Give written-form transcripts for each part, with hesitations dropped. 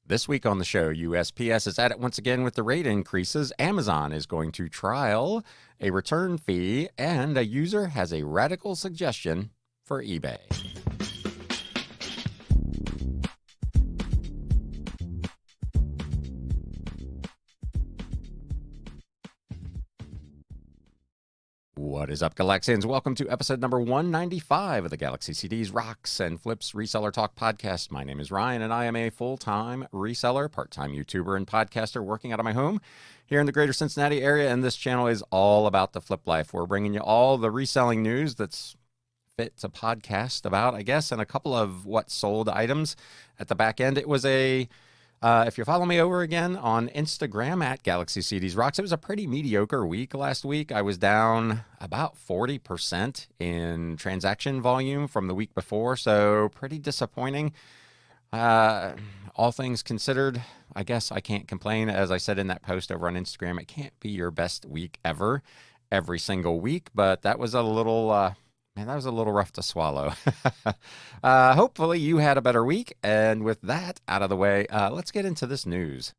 This week on the show, USPS is at it once again with the rate increases. Amazon is going to trial a return fee, and a user has a radical suggestion for eBay. What is up, Galaxians? Welcome to episode number 195 of the Galaxy CDs, Rocks, and Flips Reseller Talk podcast. My name is Ryan, and I am a full-time reseller, part-time YouTuber, and podcaster working out of my home here in the greater Cincinnati area, and this channel is all about the flip life. We're bringing you all the reselling news that's fit to podcast about, I guess, and a couple of what sold items at the back end. It was if you follow me over again on Instagram at Galaxy CDs Rocks, it was a pretty mediocre week last week. I was down about 40% in transaction volume from the week before, so pretty disappointing. All things considered, I guess I can't complain. As I said in that post over on Instagram, it can't be your best week ever, every single week, but that was a little... Man, that was a little rough to swallow. Hopefully you had a better week. And with that out of the way, let's get into this news.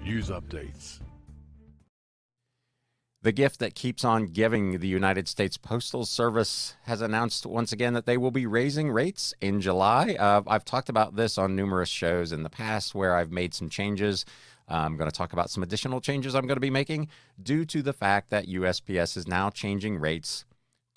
News updates. The gift that keeps on giving. The United States Postal Service has announced once again that they will be raising rates in July. I've talked about this on numerous shows in the past where I've made some changes. I'm going to talk about some additional changes I'm going to be making due to the fact that USPS is now changing rates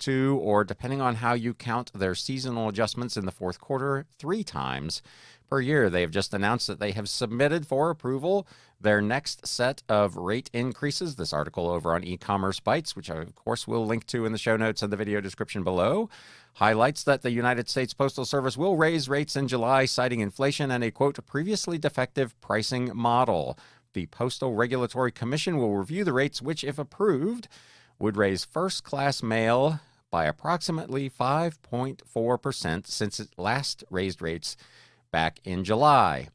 to, or depending on how you count their seasonal adjustments in the fourth quarter, 3 times per year. They have just announced that they have submitted for approval their next set of rate increases. This article over on e-commerce bites, which I of course will link to in the show notes and the video description below, highlights that the United States Postal Service will raise rates in July, citing inflation and a, quote, previously defective pricing model. The Postal Regulatory Commission will review the rates, which, if approved, would raise first-class mail by approximately 5.4% since it last raised rates back in July.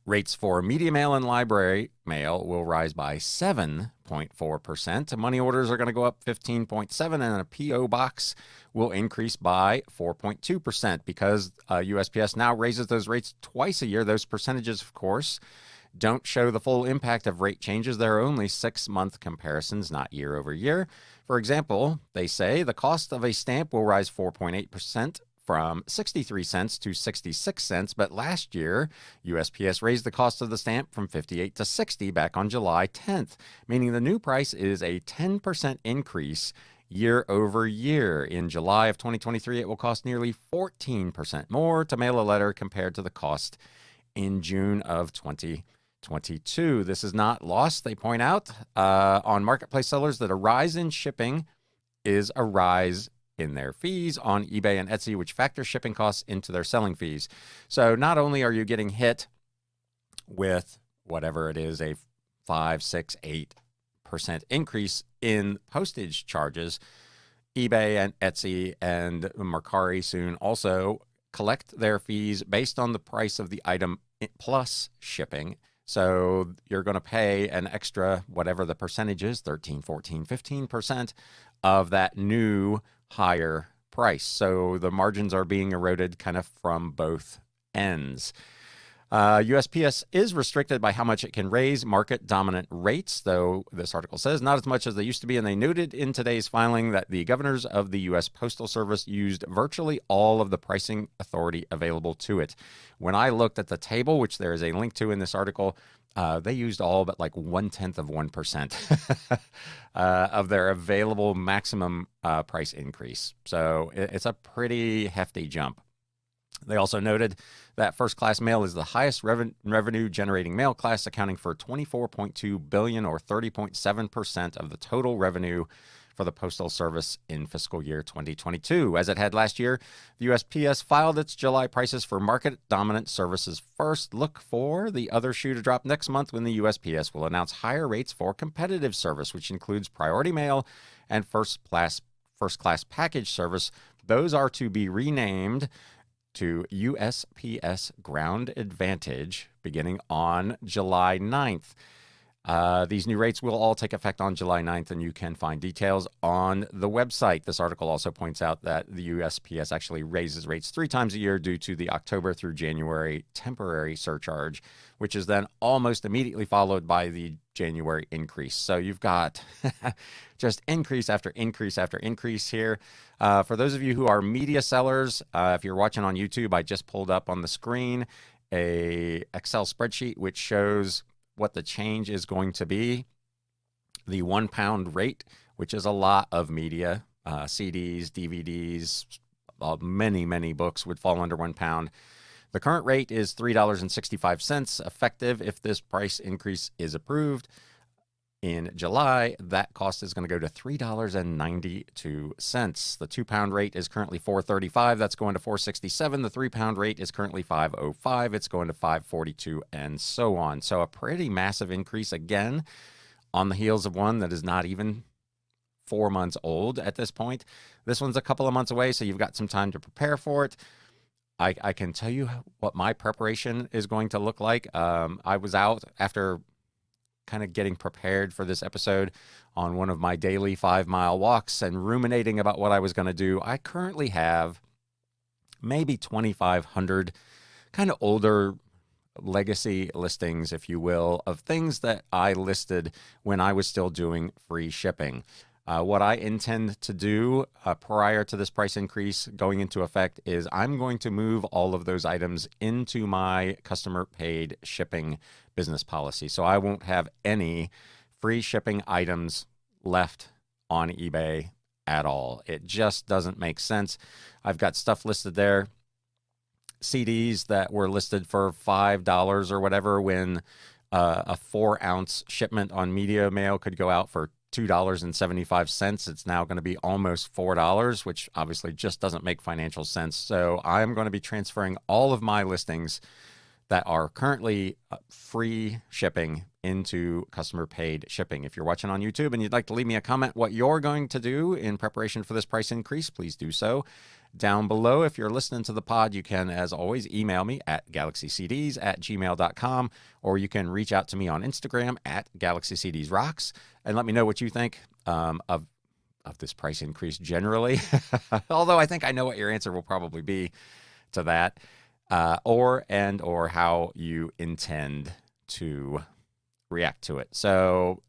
Rates for media mail and library mail will rise by 7.4%. Money orders are going to go up 15.7%, and a P.O. box will increase by 4.2%. Because USPS now raises those rates twice a year, those percentages, of course, don't show the full impact of rate changes. There are only 6-month comparisons, not year over year. For example, they say the cost of a stamp will rise 4.8%. from 63 cents to 66 cents, but last year, USPS raised the cost of the stamp from 58 to 60 back on July 10th, meaning the new price is a 10% increase year over year. In July of 2023, it will cost nearly 14% more to mail a letter compared to the cost in June of 2022. This is not lost, they point out, on marketplace sellers that a rise in shipping is a rise in their fees on eBay and Etsy, which factor shipping costs into their selling fees. So not only are you getting hit with whatever it is, a 5, 6, 8% increase in postage charges, eBay and Etsy and Mercari soon also collect their fees based on the price of the item plus shipping. So you're going to pay an extra, whatever the percentage is, 13, 14, 15% of that new higher price. So the margins are being eroded kind of from both ends. USPS is restricted by how much it can raise market dominant rates, though this article says not as much as they used to be. And they noted in today's filing that the governors of the U.S. Postal Service used virtually all of the pricing authority available to it. When I looked at the table, which there is a link to in this article, they used all but like 0.1% of their available maximum price increase. So it's a pretty hefty jump. They also noted that first-class mail is the highest revenue-generating mail class, accounting for $24.2 billion or 30.7% of the total revenue for the Postal Service in fiscal year 2022. As it had last year, the USPS filed its July prices for market-dominant services first. Look for the other shoe to drop next month when the USPS will announce higher rates for competitive service, which includes priority mail and first-class package service. Those are to be renamed to USPS Ground Advantage beginning on July 9th. These new rates will all take effect on July 9th, and you can find details on the website. This article also points out that the USPS actually raises rates 3 times a year due to the October through January temporary surcharge, which is then almost immediately followed by the January increase. So you've got just increase after increase after increase here. For those of you who are media sellers, if you're watching on YouTube, I just pulled up on the screen a Excel spreadsheet which shows what the change is going to be. The £1 rate, which is a lot of media, CDs, DVDs, many books would fall under £1. The current rate is $3.65 effective if this price increase is approved. In July, that cost is going to go to $3.92. The £2 rate is currently $4.35. That's going to $4.67. The £3 rate is currently $5.05. It's going to $5.42, and so on. So a pretty massive increase again on the heels of one that is not even 4 months old at this point. This one's a couple of months away, so you've got some time to prepare for it. I can tell you what my preparation is going to look like. I was out after kind of getting prepared for this episode on one of my daily 5-mile walks and ruminating about what I was going to do. I currently have maybe 2,500 kind of older legacy listings, if you will, of things that I listed when I was still doing free shipping. What I intend to do prior to this price increase going into effect is I'm going to move all of those items into my customer paid shipping business policy. So I won't have any free shipping items left on eBay at all. It just doesn't make sense. I've got stuff listed there, CDs that were listed for $5 or whatever when a 4-ounce shipment on Media Mail could go out for $2.75. It's now going to be almost $4, which obviously just doesn't make financial sense. So I'm going to be transferring all of my listings that are currently free shipping into customer paid shipping. If you're watching on YouTube and you'd like to leave me a comment what you're going to do in preparation for this price increase, please do so down below. If you're listening to the pod, you can, as always, email me at galaxycds@gmail.com, or you can reach out to me on Instagram at galaxycdsrocks and let me know what you think of this price increase generally. Although I think I know what your answer will probably be to that, or how you intend to react to it. So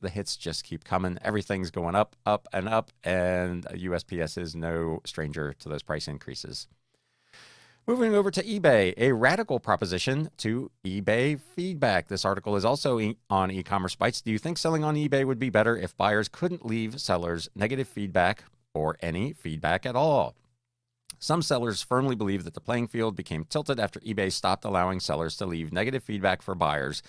the hits just keep coming. Everything's going up, and USPS is no stranger to those price increases. Moving over to eBay, a radical proposition to eBay feedback. This article is also on e-commerce bites. Do you think selling on eBay would be better if buyers couldn't leave sellers negative feedback or any feedback at all? Some sellers firmly believe that the playing field became tilted after eBay stopped allowing sellers to leave negative feedback for buyers,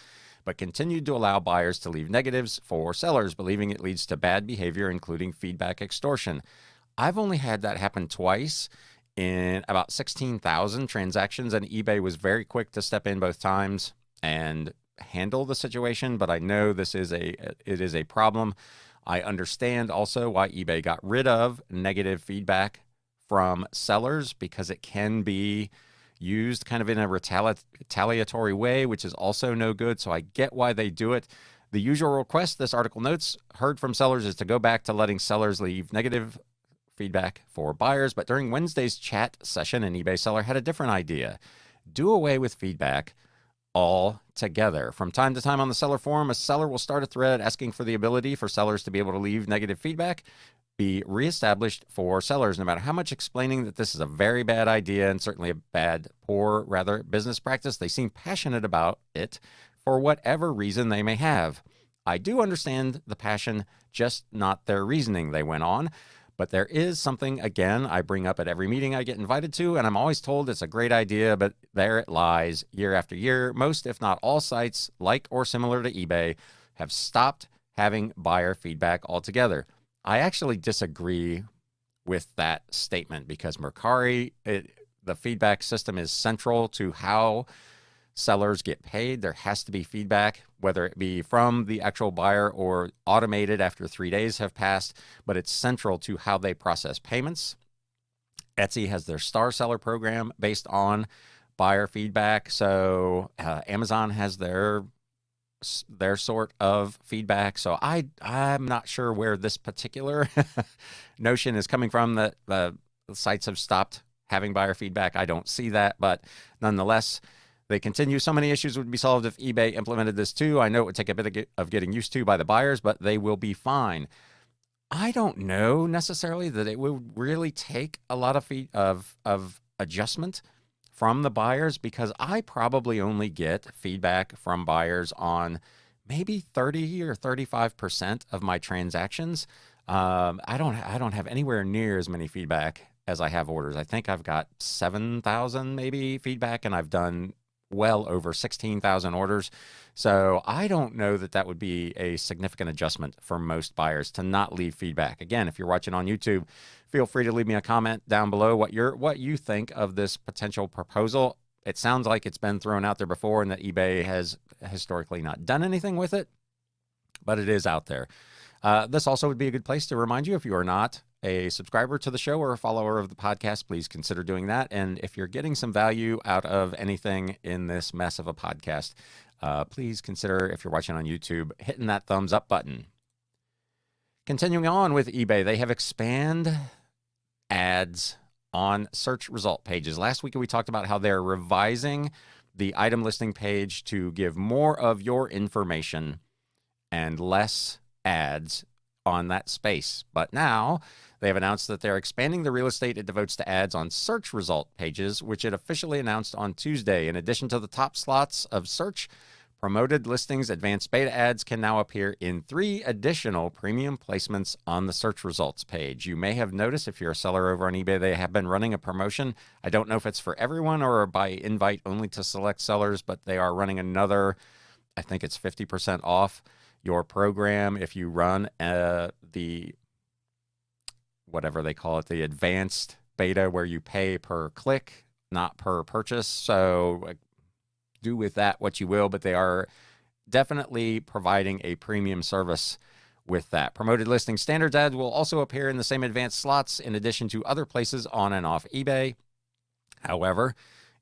but continued to allow buyers to leave negatives for sellers, believing it leads to bad behavior, including feedback extortion. I've only had that happen twice in about 16,000 transactions, and eBay was very quick to step in both times and handle the situation, but I know it is a problem. I understand also why eBay got rid of negative feedback from sellers, because it can be used kind of in a retaliatory way, which is also no good. So I get why they do it. The usual request, this article notes, heard from sellers is to go back to letting sellers leave negative feedback for buyers. But during Wednesday's chat session, an eBay seller had a different idea. Do away with feedback altogether. From time to time on the seller forum, a seller will start a thread asking for the ability for sellers to be able to leave negative feedback be reestablished for sellers. No matter how much explaining that this is a very bad idea and certainly a poor business practice, they seem passionate about it for whatever reason they may have. I do understand the passion, just not their reasoning, they went on. But there is something, again, I bring up at every meeting I get invited to, and I'm always told it's a great idea, but there it lies year after year. Most, if not all sites, like or similar to eBay, have stopped having buyer feedback altogether. I actually disagree with that statement because Mercari, the feedback system is central to how sellers get paid. There has to be feedback, whether it be from the actual buyer or automated after 3 days have passed, but it's central to how they process payments. Etsy has their star seller program based on buyer feedback. So Amazon has their their sort of feedback. So I'm not sure where this particular notion is coming from that the sites have stopped having buyer feedback. I don't see that, but nonetheless, they continue. So many issues would be solved if eBay implemented this too. I know it would take a bit of getting used to by the buyers, but they will be fine. I don't know necessarily that it would really take a lot of adjustment from the buyers, because I probably only get feedback from buyers on maybe 30 or 35% of my transactions. I don't have anywhere near as many feedback as I have orders. I think I've got 7,000 maybe feedback, and I've done well over 16,000 orders. So I don't know that that would be a significant adjustment for most buyers to not leave feedback. Again, if you're watching on YouTube, feel free to leave me a comment down below what you think of this potential proposal. It sounds like it's been thrown out there before and that eBay has historically not done anything with it, but it is out there. This also would be a good place to remind you, if you are not a subscriber to the show or a follower of the podcast, please consider doing that. And if you're getting some value out of anything in this mess of a podcast, please consider, if you're watching on YouTube, hitting that thumbs up button. Continuing on with eBay, they have expanded ads on search result pages. Last week we talked about how they're revising the item listing page to give more of your information and less ads on that space. But now they have announced that they're expanding the real estate it devotes to ads on search result pages, which it officially announced on Tuesday. In addition to the top slots of search, promoted listings advanced beta ads can now appear in 3 additional premium placements on the search results page. You may have noticed, if you're a seller over on eBay, they have been running a promotion. I don't know if it's for everyone or by invite only to select sellers, but they are running another, I think it's 50% off your program if you run the, whatever they call it, the advanced beta, where you pay per click, not per purchase. So do with that what you will, but they are definitely providing a premium service with that. Promoted listing standards ads will also appear in the same advanced slots in addition to other places on and off eBay. However,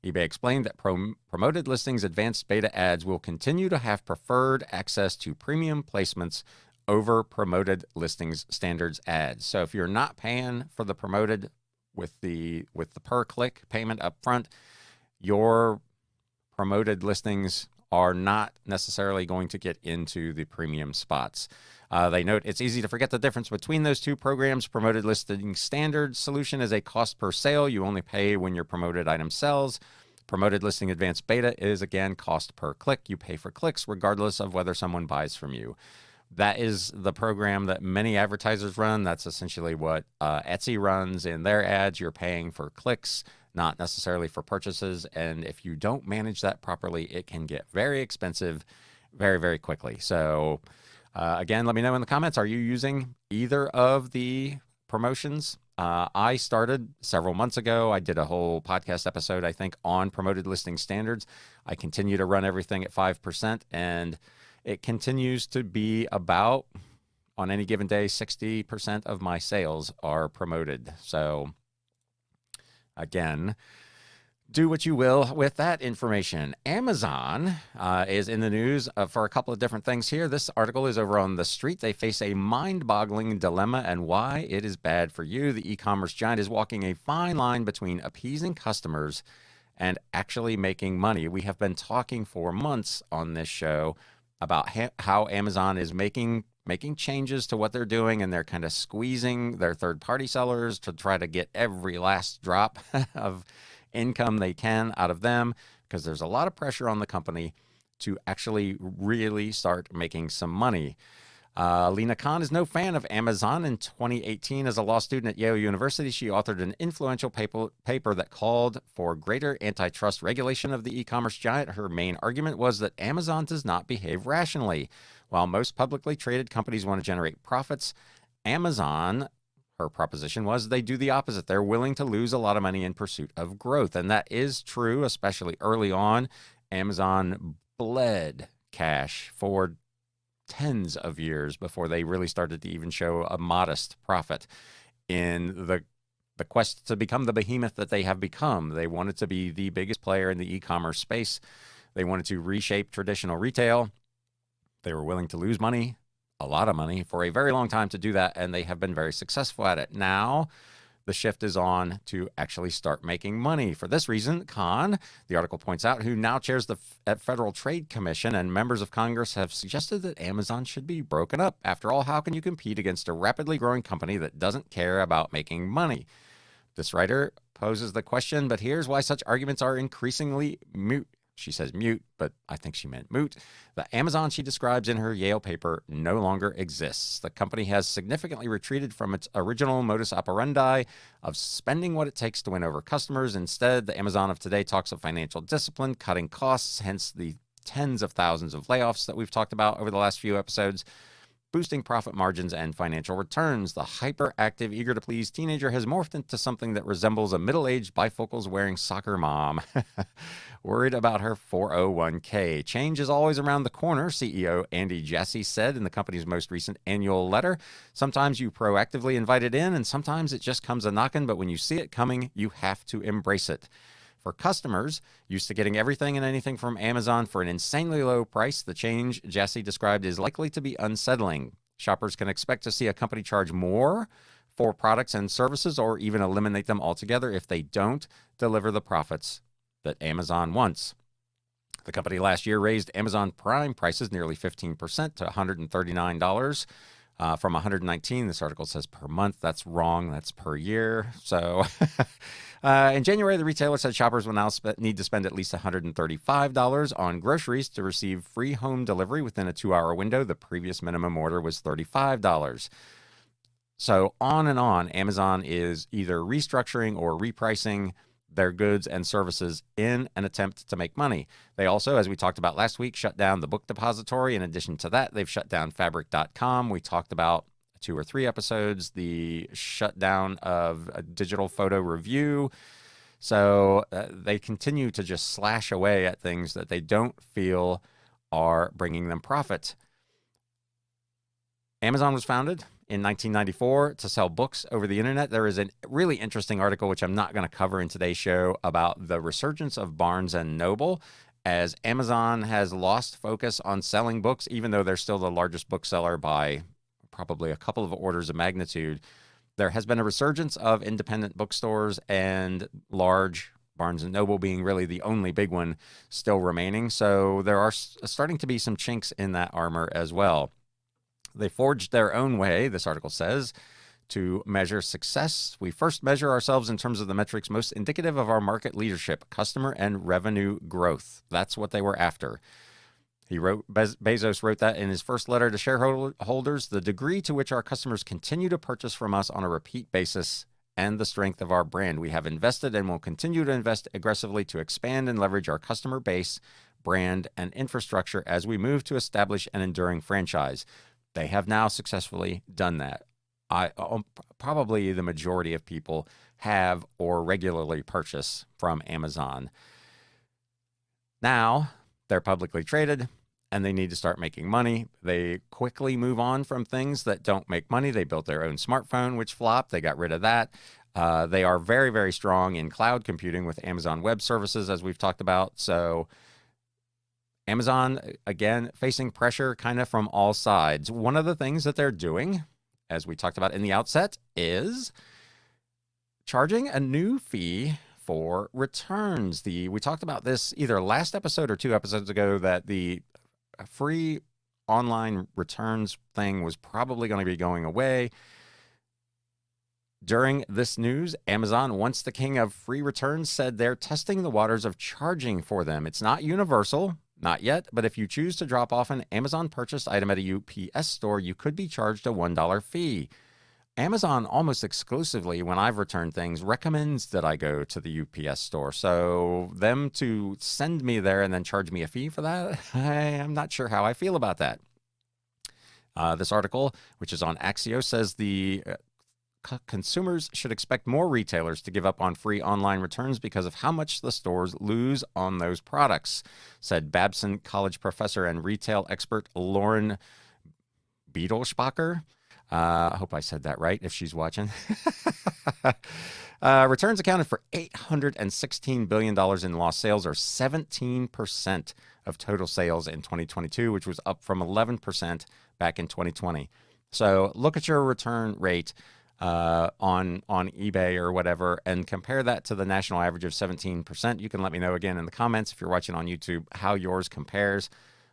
eBay explained that promoted listings advanced beta ads will continue to have preferred access to premium placements over promoted listings standards ads. So if you're not paying for the promoted with the per click payment up front, your promoted listings are not necessarily going to get into the premium spots. They note it's easy to forget the difference between those two programs. Promoted listing standard solution is a cost per sale. You only pay when your promoted item sells. Promoted listing advanced beta is, again, cost per click. You pay for clicks regardless of whether someone buys from you. That is the program that many advertisers run. That's essentially what Etsy runs in their ads. You're paying for clicks, not necessarily for purchases. And if you don't manage that properly, it can get very expensive very, very quickly. So again, let me know in the comments, are you using either of the promotions? I started several months ago. I did a whole podcast episode, I think, on promoted listing standards. I continue to run everything at 5%, and it continues to be about, on any given day, 60% of my sales are promoted. So again, do what you will with that information. Amazon is in the news for a couple of different things here. This article is over on The Street. They face a mind-boggling dilemma and why it is bad for you. The e-commerce giant is walking a fine line between appeasing customers and actually making money. We have been talking for months on this show about how Amazon is making changes to what they're doing, and they're kind of squeezing their third-party sellers to try to get every last drop of income they can out of them, because there's a lot of pressure on the company to actually really start making some money. Lena Khan is no fan of Amazon. In 2018, as a law student at Yale University, she authored an influential paper that called for greater antitrust regulation of the e-commerce giant. Her main argument was that Amazon does not behave rationally. While most publicly traded companies want to generate profits, Amazon, her proposition was, they do the opposite. They're willing to lose a lot of money in pursuit of growth. And that is true, especially early on. Amazon bled cash for tens of years before they really started to even show a modest profit in the quest to become the behemoth that they have become. They wanted to be the biggest player in the e-commerce space. They wanted to reshape traditional retail. They were willing to lose money, a lot of money, for a very long time to do that, and they have been very successful at it. Now, the shift is on to actually start making money. For this reason, Khan, the article points out, who now chairs the Federal Trade Commission, and members of Congress have suggested that Amazon should be broken up. After all, how can you compete against a rapidly growing company that doesn't care about making money? This writer poses the question, but here's why such arguments are increasingly moot. She says mute, but I think she meant moot. The Amazon she describes in her Yale paper no longer exists. The company has significantly retreated from its original modus operandi of spending what it takes to win over customers. Instead, the Amazon of today talks of financial discipline, cutting costs, hence the tens of thousands of layoffs that we've talked about over the last few episodes, boosting profit margins and financial returns. The hyperactive, eager-to-please teenager has morphed into something that resembles a middle-aged bifocals-wearing soccer mom, worried about her 401k. Change is always around the corner, CEO Andy Jassy said in the company's most recent annual letter. Sometimes you proactively invite it in, and sometimes it just comes a-knocking, but when you see it coming, you have to embrace it. For customers used to getting everything and anything from Amazon for an insanely low price, the change Jassy described is likely to be unsettling. Shoppers can expect to see a company charge more for products and services or even eliminate them altogether if they don't deliver the profits that Amazon wants. The company last year raised Amazon Prime prices nearly 15% to $139 from $119. This article says per month. That's wrong. That's per year. So in January, the retailer said shoppers will now need to spend at least $135 on groceries to receive free home delivery within a 2-hour window. The previous minimum order was $35. So on and on, Amazon is either restructuring or repricing their goods and services in an attempt to make money. They also, as we talked about last week, shut down the book depository. In addition to that, they've shut down Fabric.com. We talked about 2 or 3 episodes, the shutdown of a digital photo review. So they continue to just slash away at things that they don't feel are bringing them profit. Amazon was founded in 1994 to sell books over the internet. There is a really interesting article, which I'm not going to cover in today's show, about the resurgence of Barnes & Noble as Amazon has lost focus on selling books, even though they're still the largest bookseller by probably a couple of orders of magnitude. There has been a resurgence of independent bookstores, and large, Barnes & Noble being really the only big one, still remaining. So there are starting to be some chinks in that armor as well. They forged their own way, this article says, to measure success. We first measure ourselves in terms of the metrics most indicative of our market leadership, customer and revenue growth. That's what they were after. Bezos wrote that in his first letter to shareholders. The degree to which our customers continue to purchase from us on a repeat basis and the strength of our brand. We have invested and will continue to invest aggressively to expand and leverage our customer base, brand, and infrastructure as we move to establish an enduring franchise. They have now successfully done that. Probably the majority of people have or regularly purchase from Amazon. Now they're publicly traded and they need to start making money. They quickly move on from things that don't make money. They built their own smartphone, which flopped. They got rid of that. They are very, very strong in cloud computing with Amazon Web Services, as we've talked about. So Amazon, again, facing pressure kind of from all sides. One of the things that they're doing, as we talked about in the outset, is charging a new fee for returns. We talked about this either last episode or 2 episodes ago, that the free online returns thing was probably going to be going away. During this news, Amazon, once the king of free returns, said they're testing the waters of charging for them. It's not universal. Not yet, but if you choose to drop off an Amazon purchased item at a UPS store, you could be charged a $1 fee. Amazon almost exclusively, when I've returned things, recommends that I go to the UPS store. So them to send me there and then charge me a fee for that, I'm not sure how I feel about that. This article, which is on Axios, says the consumers should expect more retailers to give up on free online returns because of how much the stores lose on those products, said Babson College professor and retail expert Lauren Beadelspacher. I hope I said that right if she's watching. Returns accounted for $816 billion in lost sales, or 17% of total sales in 2022, which was up from 11% back in 2020. So look at your return rate on eBay or whatever, and compare that to the national average of 17%. You can let me know again in the comments if you're watching on YouTube how yours compares.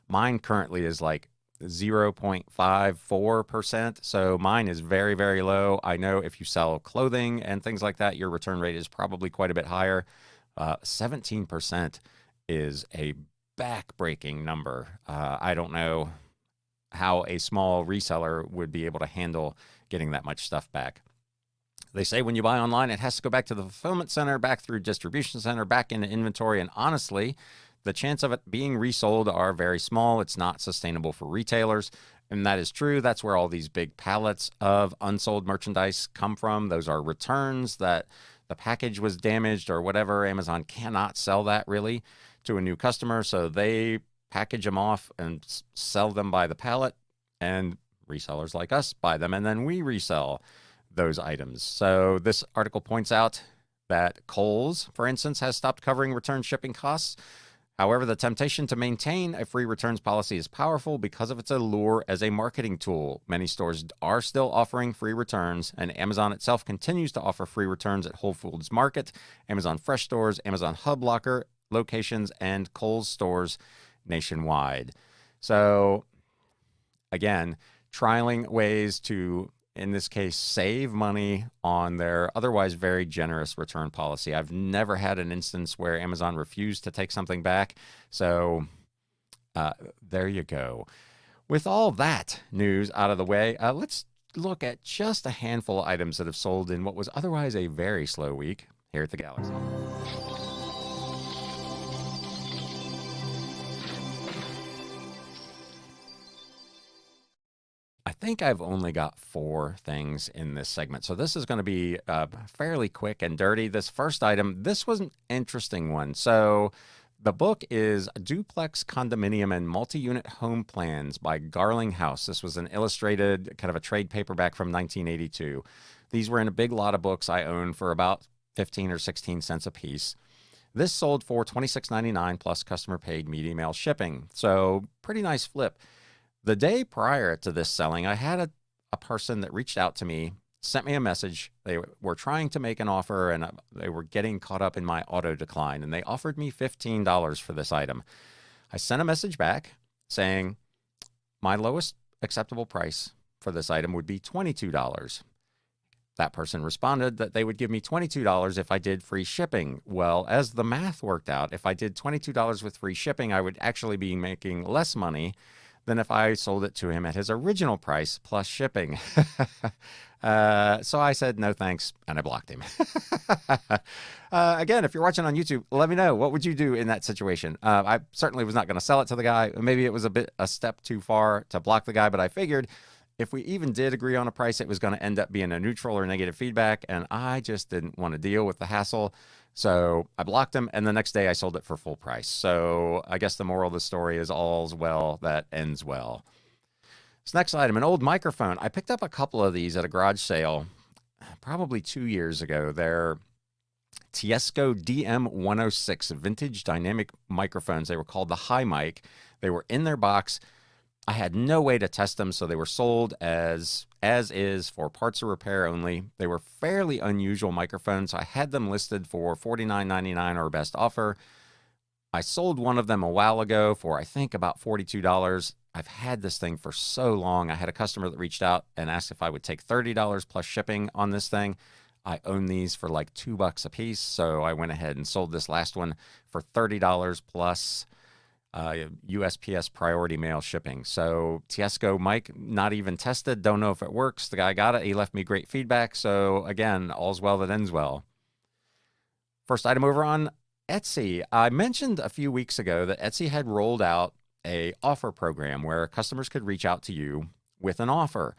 Mine currently is like 0.54%. So mine is very, very low. I know if you sell clothing and things like that, your return rate is probably quite a bit higher. 17% is a back-breaking number. I don't know how a small reseller would be able to handle getting that much stuff back. They say when you buy online, it has to go back to the fulfillment center, back through distribution center, back into inventory. And honestly, the chance of it being resold are very small. It's not sustainable for retailers. And that is true. That's where all these big pallets of unsold merchandise come from. Those are returns that the package was damaged or whatever. Amazon cannot sell that really to a new customer. So they package them off and sell them by the pallet, and resellers like us buy them, and then we resell those items. So this article points out that Kohl's, for instance, has stopped covering return shipping costs. However, the temptation to maintain a free returns policy is powerful because of its allure as a marketing tool. Many stores are still offering free returns, and Amazon itself continues to offer free returns at Whole Foods Market, Amazon Fresh stores, Amazon Hub Locker locations, and Kohl's stores nationwide. So again, trialing ways to, in this case, save money on their otherwise very generous return policy. I've never had an instance where Amazon refused to take something back. So there you go. With all that news out of the way, let's look at just a handful of items that have sold in what was otherwise a very slow week here at the Galaxy. I think I've only got 4 things in this segment, so this is going to be fairly quick and dirty. This first item, this was an interesting one. So the book is Duplex Condominium and Multi-Unit Home Plans by Garling House. This was an illustrated kind of a trade paperback from 1982. These were in a big lot of books I own for about 15 or 16 cents a piece. This sold for $26.99 plus customer paid media mail shipping. So pretty nice flip. The day prior to this selling, I had a person that reached out to me, sent me a message. They were trying to make an offer, and they were getting caught up in my auto decline, and they offered me $15 for this item. I sent a message back saying my lowest acceptable price for this item would be $22. That person responded that they would give me $22 if I did free shipping. Well, as the math worked out, if I did $22 with free shipping, I would actually be making less money than if I sold it to him at his original price plus shipping. So I said, no thanks, and I blocked him. Again, if you're watching on YouTube, let me know. What would you do in that situation? I certainly was not going to sell it to the guy. Maybe it was a step too far to block the guy, but I figured if we even did agree on a price, it was going to end up being a neutral or negative feedback, and I just didn't want to deal with the hassle. So I blocked him, and the next day I sold it for full price. So I guess the moral of the story is all's well that ends well. This next item, an old microphone. I picked up a couple of these at a garage sale probably 2 years ago. They're Tiesco DM106 vintage dynamic microphones. They were called the High Mic. They were in their box. I had no way to test them, so they were sold as is for parts or repair only. They were fairly unusual microphones. I had them listed for $49.99 or best offer. I sold one of them a while ago for, I think, about $42. I've had this thing for so long. I had a customer that reached out and asked if I would take $30 plus shipping on this thing. I own these for like $2 a piece, so I went ahead and sold this last one for $30 plus USPS priority mail shipping. So Tiesco mic, not even tested. Don't know if it works. The guy got it. He left me great feedback. So again, all's well that ends well. First item over on Etsy. I mentioned a few weeks ago that Etsy had rolled out a offer program where customers could reach out to you with an offer.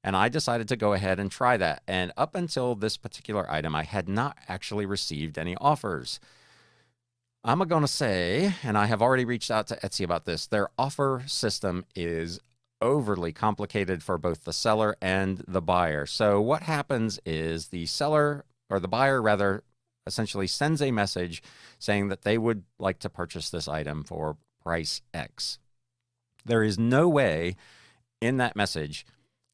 And I decided to go ahead and try that. And up until this particular item, I had not actually received any offers. I'm going to say, and I have already reached out to Etsy about this, their offer system is overly complicated for both the seller and the buyer. So what happens is the seller or the buyer rather, essentially sends a message saying that they would like to purchase this item for price X. There is no way in that message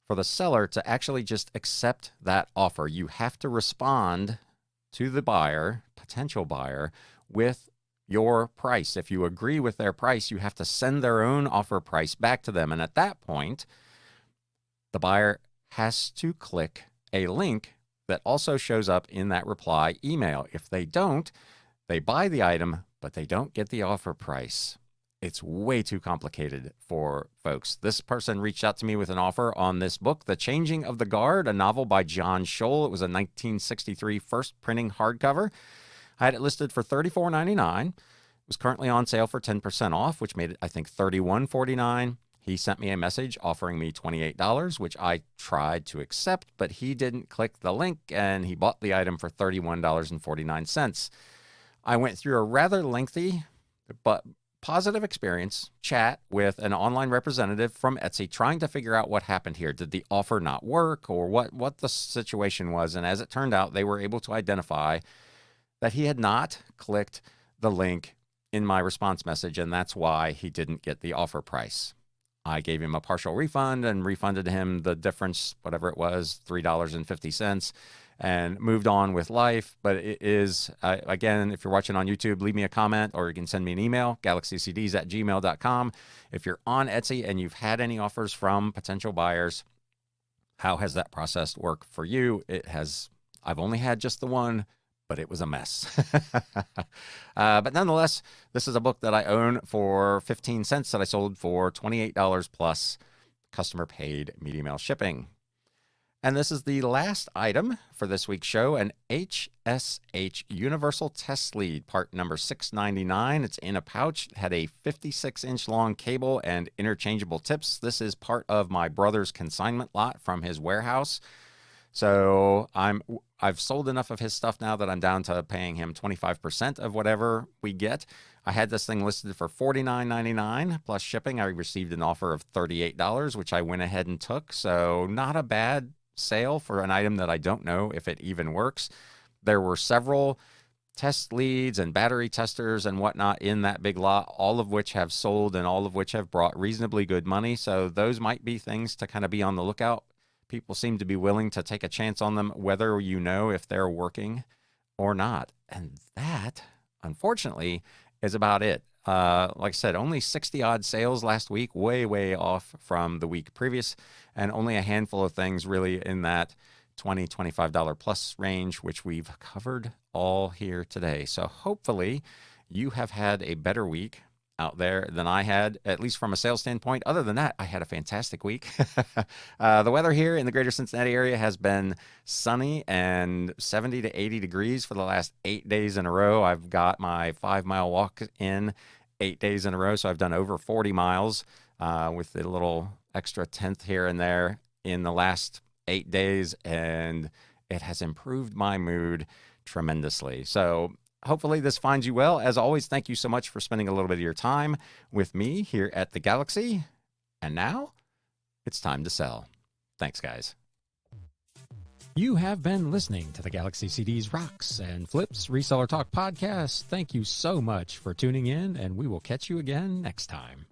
for the seller to actually just accept that offer. You have to respond to the buyer, potential buyer, with your price. If you agree with their price, you have to send their own offer price back to them. And at that point, the buyer has to click a link that also shows up in that reply email. If they don't, they buy the item, but they don't get the offer price. It's way too complicated for folks. This person reached out to me with an offer on this book, The Changing of the Guard, a novel by John Scholl. It was a 1963 first printing hardcover. I had it listed for $34.99. It was currently on sale for 10% off, which made it, I think, $31.49. He sent me a message offering me $28, which I tried to accept, but he didn't click the link, and he bought the item for $31.49. I went through a rather lengthy but positive experience chat with an online representative from Etsy, trying to figure out what happened here. Did the offer not work, or what the situation was? And as it turned out, they were able to identify that he had not clicked the link in my response message, and that's why he didn't get the offer price. I gave him a partial refund and refunded him the difference, whatever it was, $3.50, and moved on with life. But it is, again, if you're watching on YouTube, leave me a comment, or you can send me an email, galaxycds@gmail.com. If you're on Etsy and you've had any offers from potential buyers, how has that process worked for you? I've only had just the one, but it was a mess. But nonetheless, this is a book that I own for 15 cents that I sold for $28 plus customer paid media mail shipping. And this is the last item for this week's show, an HSH Universal Test Lead, part number 699. It's in a pouch. It had a 56-inch long cable and interchangeable tips. This is part of my brother's consignment lot from his warehouse. So I've sold enough of his stuff now that I'm down to paying him 25% of whatever we get. I had this thing listed for $49.99 plus shipping. I received an offer of $38, which I went ahead and took. So not a bad sale for an item that I don't know if it even works. There were several test leads and battery testers and whatnot in that big lot, all of which have sold and all of which have brought reasonably good money. So those might be things to kind of be on the lookout. People seem to be willing to take a chance on them, whether you know if they're working or not. And that, unfortunately, is about it. Like I said, only 60-odd sales last week, way, way off from the week previous, and only a handful of things really in that $20, $25 plus range, which we've covered all here today. So hopefully you have had a better week out there than I had, at least from a sales standpoint. Other than that, I had a fantastic week. The weather here in the greater Cincinnati area has been sunny and 70 to 80 degrees for the last 8 days in a row. I've got my 5-mile walk in 8 days in a row, so I've done over 40 miles with a little extra 10th here and there in the last 8 days, and it has improved my mood tremendously. So hopefully this finds you well. As always, thank you so much for spending a little bit of your time with me here at the Galaxy. And now it's time to sell. Thanks, guys. You have been listening to the Galaxy CDs Rocks and Flips Reseller Talk podcast. Thank you so much for tuning in, and we will catch you again next time.